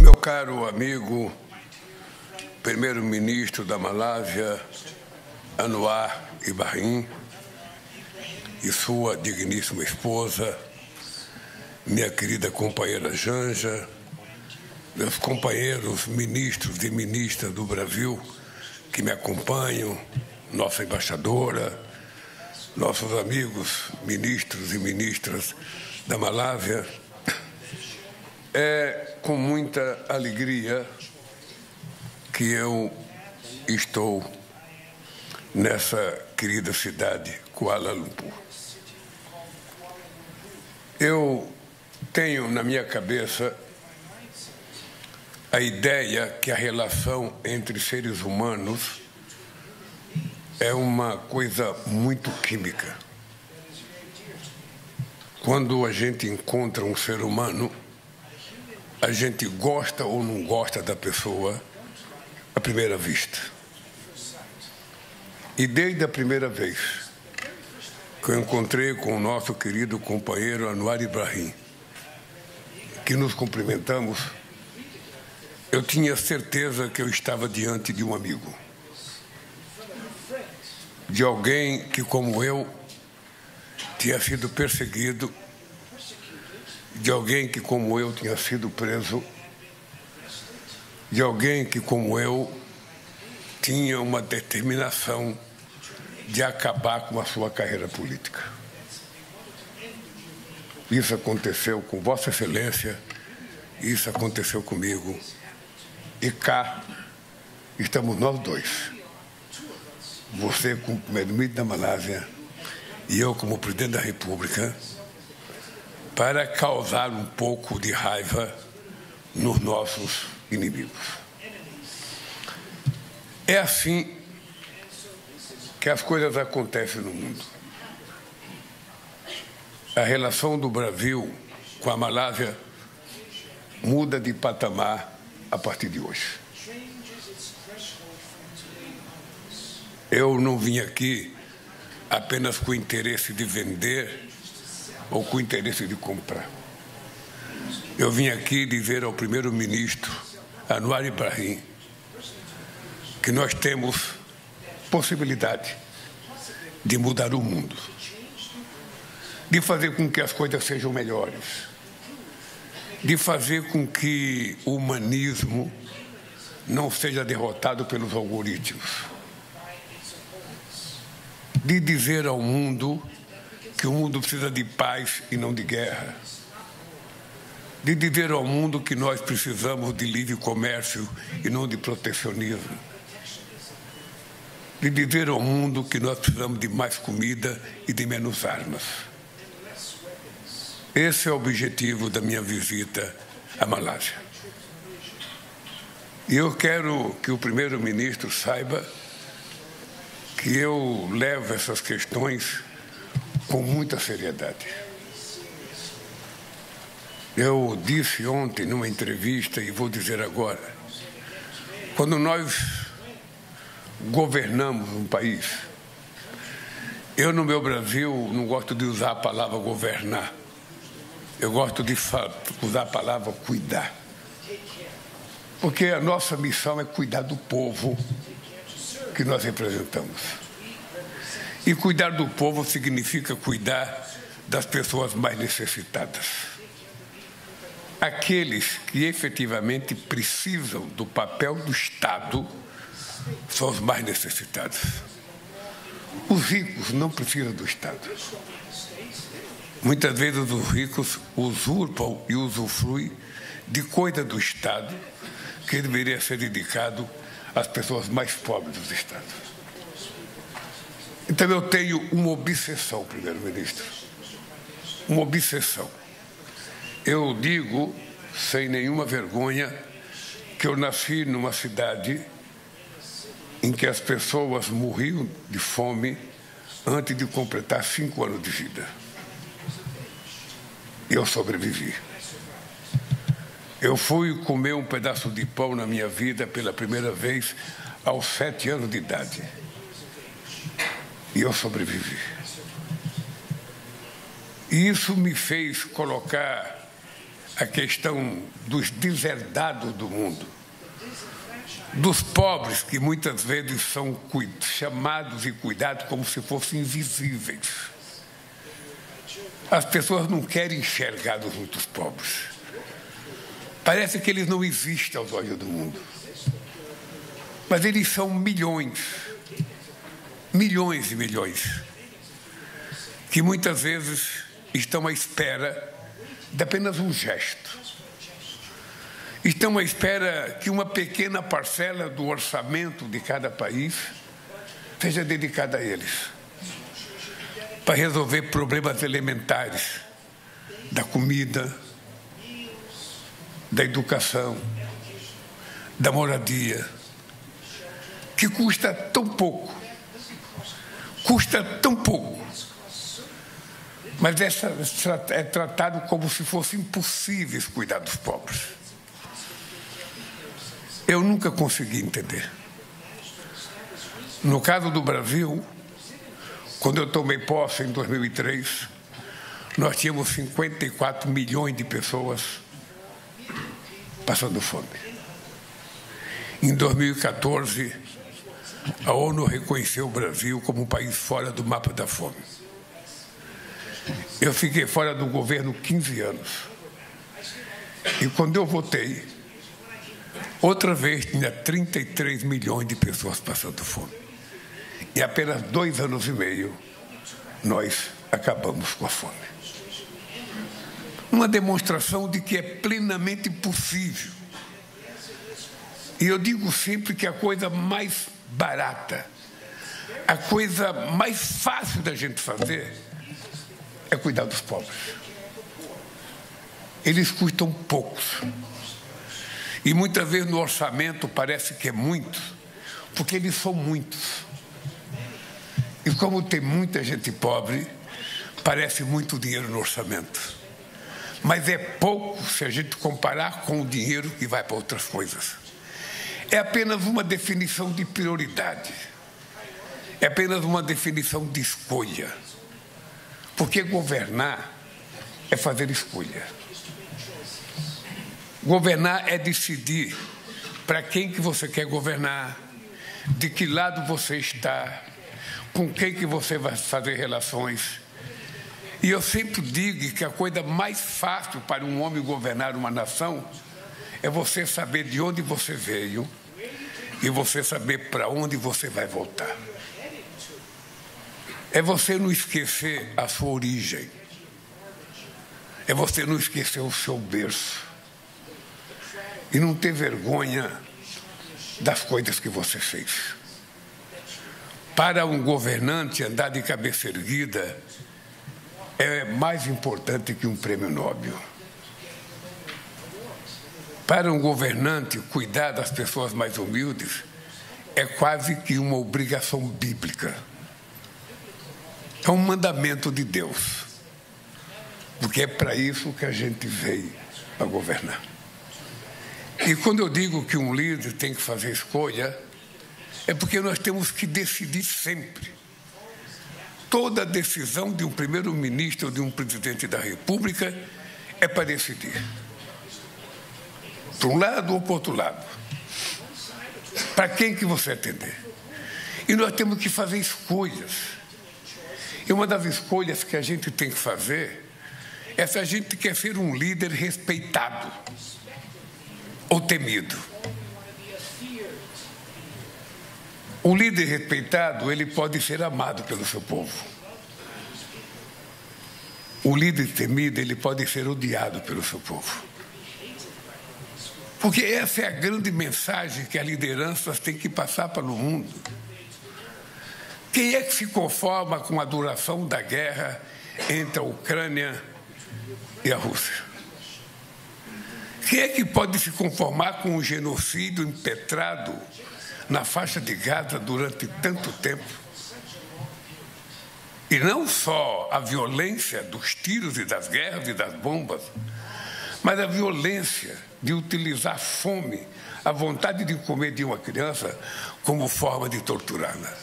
Meu caro amigo, primeiro-ministro da Malásia, Anwar Ibrahim, e sua digníssima esposa, minha querida companheira Janja, meus companheiros ministros e ministras do Brasil que me acompanham, nossa embaixadora, nossos amigos ministros e ministras da Malásia, é com muita alegria que eu estou nessa querida cidade, Kuala Lumpur. Eu tenho na minha cabeça a ideia que a relação entre seres humanos é uma coisa muito química. Quando a gente encontra um ser humano, a gente gosta ou não gosta da pessoa à primeira vista. E desde a primeira vez que eu encontrei com o nosso querido companheiro Anwar Ibrahim, que nos cumprimentamos, eu tinha certeza que eu estava diante de um amigo, de alguém que, como eu, tinha sido perseguido, de alguém que, como eu, tinha sido preso, de alguém que, como eu, tinha uma determinação de acabar com a sua carreira política. Isso aconteceu com Vossa Excelência, isso aconteceu comigo, e cá estamos nós dois. Você como primeiro-ministro da Malásia e eu como presidente da República, para causar um pouco de raiva nos nossos inimigos. É assim que as coisas acontecem no mundo. A relação do Brasil com a Malásia muda de patamar a partir de hoje. Eu não vim aqui apenas com o interesse de vender ou com o interesse de comprar. Eu vim aqui dizer ao primeiro-ministro Anwar Ibrahim que nós temos possibilidade de mudar o mundo, de fazer com que as coisas sejam melhores, de fazer com que o humanismo não seja derrotado pelos algoritmos, de dizer ao mundo que o mundo precisa de paz e não de guerra, de dizer ao mundo que nós precisamos de livre comércio e não de protecionismo, de dizer ao mundo que nós precisamos de mais comida e de menos armas. Esse é o objetivo da minha visita à Malásia. E eu quero que o primeiro-ministro saiba que eu levo essas questões com muita seriedade. Eu disse ontem numa entrevista, e vou dizer agora, quando nós governamos um país, eu no meu Brasil não gosto de usar a palavra governar, eu gosto de usar a palavra cuidar, porque a nossa missão é cuidar do povo que nós representamos. E cuidar do povo significa cuidar das pessoas mais necessitadas. Aqueles que efetivamente precisam do papel do Estado são os mais necessitados. Os ricos não precisam do Estado. Muitas vezes os ricos usurpam e usufruem de coisa do Estado que deveria ser dedicado às pessoas mais pobres do Estado. Então eu tenho uma obsessão, primeiro-ministro, uma obsessão. Eu digo, sem nenhuma vergonha, que eu nasci numa cidade em que as pessoas morriam de fome antes de completar 5 anos de vida. E eu sobrevivi. Eu fui comer um pedaço de pão na minha vida pela primeira vez aos 7 anos de idade. E eu sobrevivi. E isso me fez colocar a questão dos deserdados do mundo, dos pobres que muitas vezes são chamados e cuidados como se fossem invisíveis. As pessoas não querem enxergar os muitos pobres. Parece que eles não existem aos olhos do mundo. Mas eles são milhões, milhões e milhões, que muitas vezes estão à espera de apenas um gesto. Estão à espera que uma pequena parcela do orçamento de cada país seja dedicada a eles, para resolver problemas elementares da comida, da educação, da moradia, que custa tão pouco, mas é tratado como se fosse impossível cuidar dos pobres. Eu nunca consegui entender. No caso do Brasil, quando eu tomei posse em 2003, nós tínhamos 54 milhões de pessoas passando fome. Em 2014, a ONU reconheceu o Brasil como um país fora do mapa da fome. Eu fiquei fora do governo 15 anos. E quando eu votei, outra vez tinha 33 milhões de pessoas passando fome. Em apenas 2 anos e meio, nós acabamos com a fome. Uma demonstração de que é plenamente possível. E eu digo sempre que a coisa mais barata, a coisa mais fácil da gente fazer é cuidar dos pobres. Eles custam poucos. E muitas vezes no orçamento parece que é muito, porque eles são muitos. E como tem muita gente pobre, parece muito dinheiro no orçamento. Mas é pouco se a gente comparar com o dinheiro que vai para outras coisas. É apenas uma definição de prioridade. É apenas uma definição de escolha. Porque governar é fazer escolha. Governar é decidir para quem que você quer governar, de que lado você está, com quem que você vai fazer relações. E eu sempre digo que a coisa mais fácil para um homem governar uma nação é você saber de onde você veio e você saber para onde você vai voltar. É você não esquecer a sua origem. É você não esquecer o seu berço. E não ter vergonha das coisas que você fez. Para um governante, andar de cabeça erguida é mais importante que um prêmio Nobel. Para um governante, cuidar das pessoas mais humildes é quase que uma obrigação bíblica. É um mandamento de Deus. Porque é para isso que a gente veio para governar. E quando eu digo que um líder tem que fazer escolha, é porque nós temos que decidir sempre. Toda decisão de um primeiro-ministro ou de um presidente da República é para decidir. Para um lado ou para o outro lado. Para quem que você atender? E nós temos que fazer escolhas. E uma das escolhas que a gente tem que fazer é se a gente quer ser um líder respeitado ou temido. O líder respeitado, ele pode ser amado pelo seu povo. O líder temido, ele pode ser odiado pelo seu povo. Porque essa é a grande mensagem que as lideranças têm que passar para o mundo. Quem é que se conforma com a duração da guerra entre a Ucrânia e a Rússia? Quem é que pode se conformar com o genocídio impetrado na faixa de Gaza durante tanto tempo? E não só a violência dos tiros e das guerras e das bombas, mas a violência de utilizar a fome, a vontade de comer de uma criança como forma de torturá-la.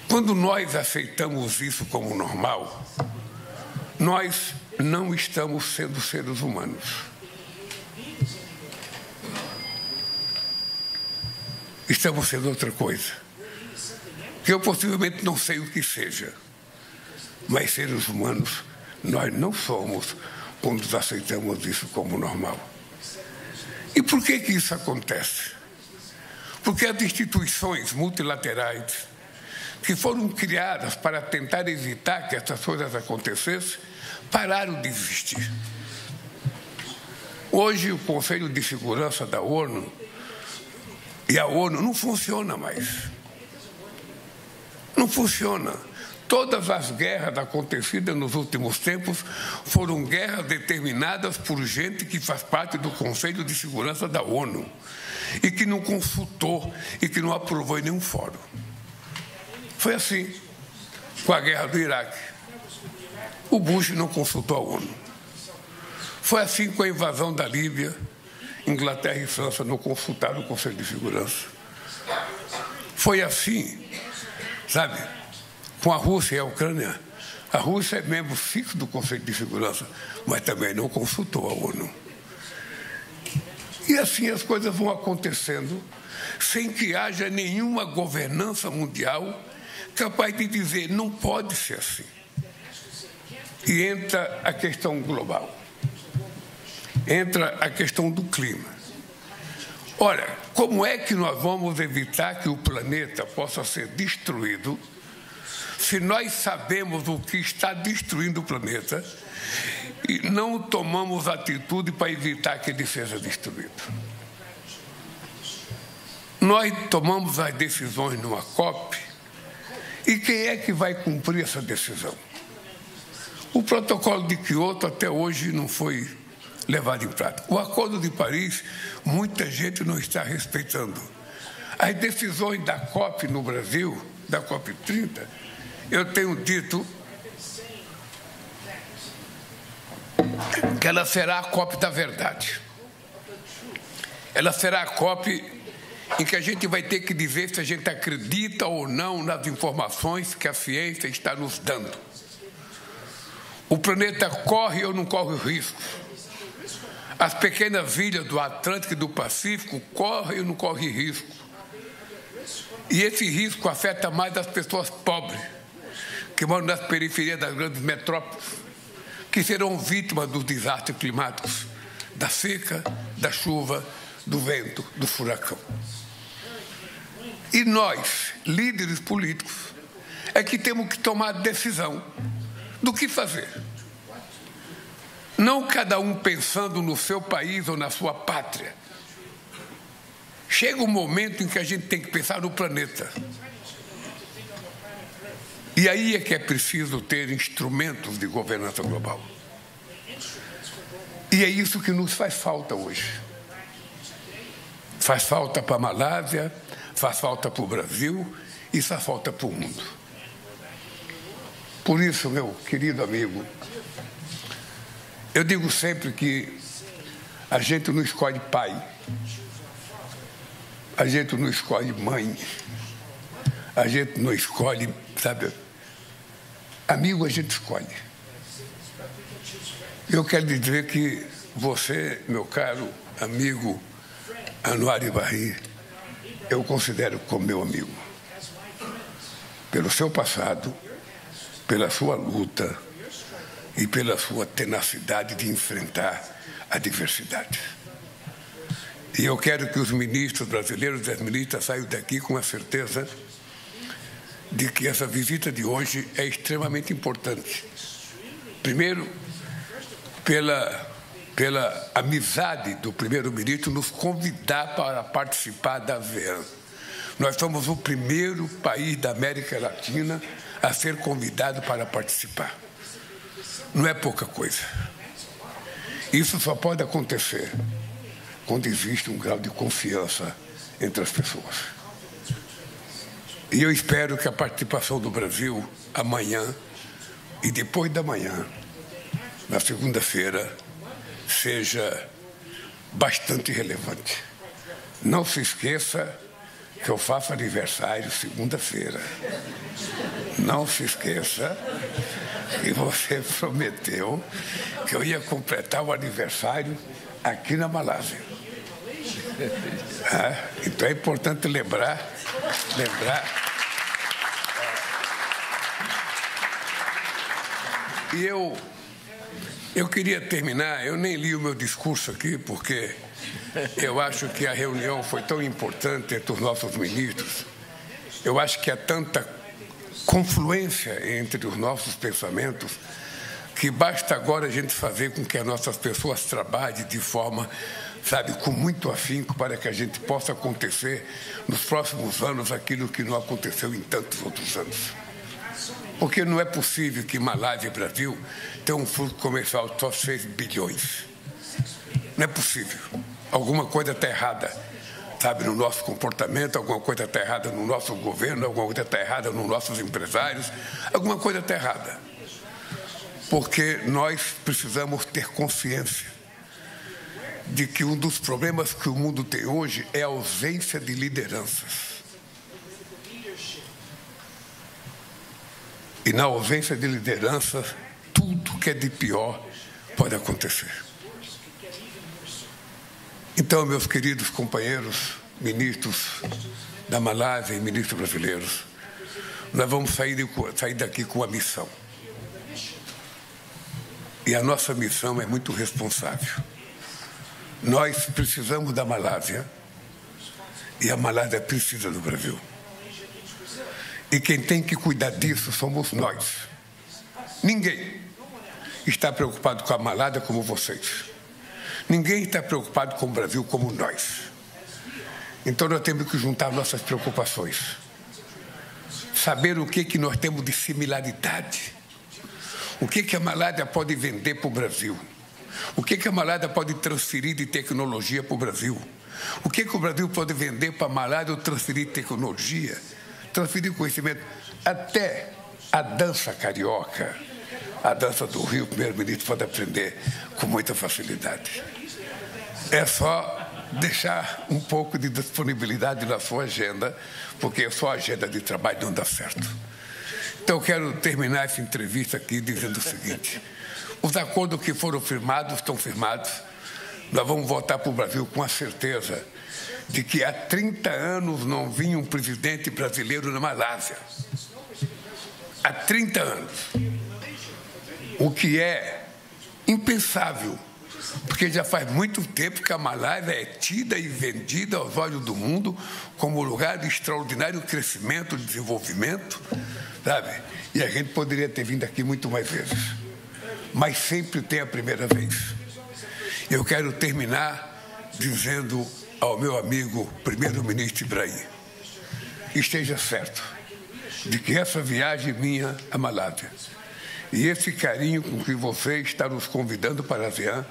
Quando nós aceitamos isso como normal, Nós não estamos sendo seres humanos. Estamos sendo outra coisa, que eu possivelmente não sei o que seja, mas seres humanos nós não somos quando aceitamos isso como normal. E por que isso acontece? Porque as instituições multilaterais que foram criadas para tentar evitar que essas coisas acontecessem, pararam de existir. Hoje, o Conselho de Segurança da ONU e a ONU não funciona mais. Não funciona. Todas as guerras acontecidas nos últimos tempos foram guerras determinadas por gente que faz parte do Conselho de Segurança da ONU e que não consultou e que não aprovou em nenhum fórum. Foi assim com a guerra do Iraque. O Bush não consultou a ONU. Foi assim com a invasão da Líbia. Inglaterra e França não consultaram o Conselho de Segurança. Foi assim, sabe, com a Rússia e a Ucrânia. A Rússia é membro fixo do Conselho de Segurança, mas também não consultou a ONU. E assim as coisas vão acontecendo sem que haja nenhuma governança mundial capaz de dizer não pode ser assim. E entra a questão global. Entra a questão do clima. Olha, como é que nós vamos evitar que o planeta possa ser destruído se nós sabemos o que está destruindo o planeta e não tomamos atitude para evitar que ele seja destruído? Nós tomamos as decisões numa COP e quem é que vai cumprir essa decisão? O protocolo de Kyoto até hoje não foi levado em prática. O Acordo de Paris, muita gente não está respeitando. As decisões da COP no Brasil, da COP 30, eu tenho dito que ela será a COP da verdade. Ela será a COP em que a gente vai ter que dizer se a gente acredita ou não nas informações que a ciência está nos dando. O planeta corre ou não corre risco? As pequenas ilhas do Atlântico e do Pacífico correm ou não correm risco? E esse risco afeta mais as pessoas pobres, que moram nas periferias das grandes metrópoles, que serão vítimas dos desastres climáticos, da seca, da chuva, do vento, do furacão. E nós, líderes políticos, é que temos que tomar decisão do que fazer. Não cada um pensando no seu país ou na sua pátria. Chega um momento em que a gente tem que pensar no planeta. E aí é que é preciso ter instrumentos de governança global. E é isso que nos faz falta hoje. Faz falta para a Malásia, faz falta para o Brasil e faz falta para o mundo. Por isso, meu querido amigo, eu digo sempre que a gente não escolhe pai, a gente não escolhe mãe, a gente não escolhe, sabe, amigo a gente escolhe. Eu quero dizer que você, meu caro amigo Anwar Ibrahim, eu considero como meu amigo. Pelo seu passado, pela sua luta e pela sua tenacidade de enfrentar a diversidade. E eu quero que os ministros brasileiros e as ministras saiam daqui com a certeza de que essa visita de hoje é extremamente importante. Primeiro, pela amizade do primeiro-ministro nos convidar para participar da ASEAN. Nós somos o primeiro país da América Latina a ser convidado para participar. Não é pouca coisa. Isso só pode acontecer quando existe um grau de confiança entre as pessoas. E eu espero que a participação do Brasil amanhã e depois da manhã, na segunda-feira, seja bastante relevante. Não se esqueça que eu faço aniversário segunda-feira. Não se esqueça E você prometeu que eu ia completar o aniversário aqui na Malásia. Então é importante lembrar. E eu queria terminar, eu nem li o meu discurso aqui, porque eu acho que a reunião foi tão importante entre os nossos ministros. Eu acho que há tanta confluência entre os nossos pensamentos que basta agora a gente fazer com que as nossas pessoas trabalhem de forma, sabe, com muito afinco para que a gente possa acontecer nos próximos anos aquilo que não aconteceu em tantos outros anos. Porque não é possível que Malásia e Brasil tenham um fluxo comercial de só 6 bilhões. Não é possível. Alguma coisa está errada, sabe, no nosso comportamento, alguma coisa está errada no nosso governo, alguma coisa está errada nos nossos empresários, alguma coisa está errada. Porque nós precisamos ter consciência de que um dos problemas que o mundo tem hoje é a ausência de lideranças. E na ausência de liderança, tudo que é de pior pode acontecer. Então, meus queridos companheiros, ministros da Malásia e ministros brasileiros, nós vamos sair daqui com uma missão. E a nossa missão é muito responsável. Nós precisamos da Malásia e a Malásia precisa do Brasil. E quem tem que cuidar disso somos nós. Ninguém está preocupado com a Malásia como vocês. Ninguém está preocupado com o Brasil como nós. Então nós temos que juntar nossas preocupações. Saber o que nós temos de similaridade. O que a Malásia pode vender para o Brasil. O que a Malásia pode transferir de tecnologia para o Brasil. O que o Brasil pode vender para a Malásia ou transferir tecnologia. Transferir conhecimento, até a dança carioca, a dança do Rio, o primeiro-ministro pode aprender com muita facilidade. É só deixar um pouco de disponibilidade na sua agenda, porque só a agenda de trabalho não dá certo. Então, eu quero terminar essa entrevista aqui dizendo o seguinte: os acordos que foram firmados estão firmados. Nós vamos voltar para o Brasil com a certeza de que há 30 anos não vinha um presidente brasileiro na Malásia. Há 30 anos. O que é impensável, porque já faz muito tempo que a Malásia é tida e vendida aos olhos do mundo como um lugar de extraordinário crescimento, desenvolvimento, sabe? E a gente poderia ter vindo aqui muito mais vezes. Mas sempre tem a primeira vez. Eu quero terminar dizendo ao meu amigo primeiro-ministro Ibrahim: esteja certo de que essa viagem minha à Malásia e esse carinho com que você está nos convidando para a ASEAN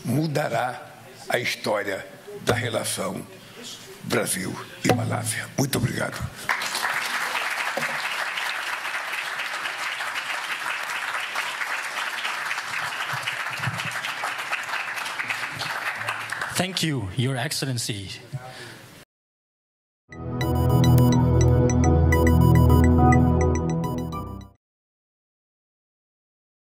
mudará a história da relação Brasil e Malásia. Muito obrigado. Thank you, Your Excellency.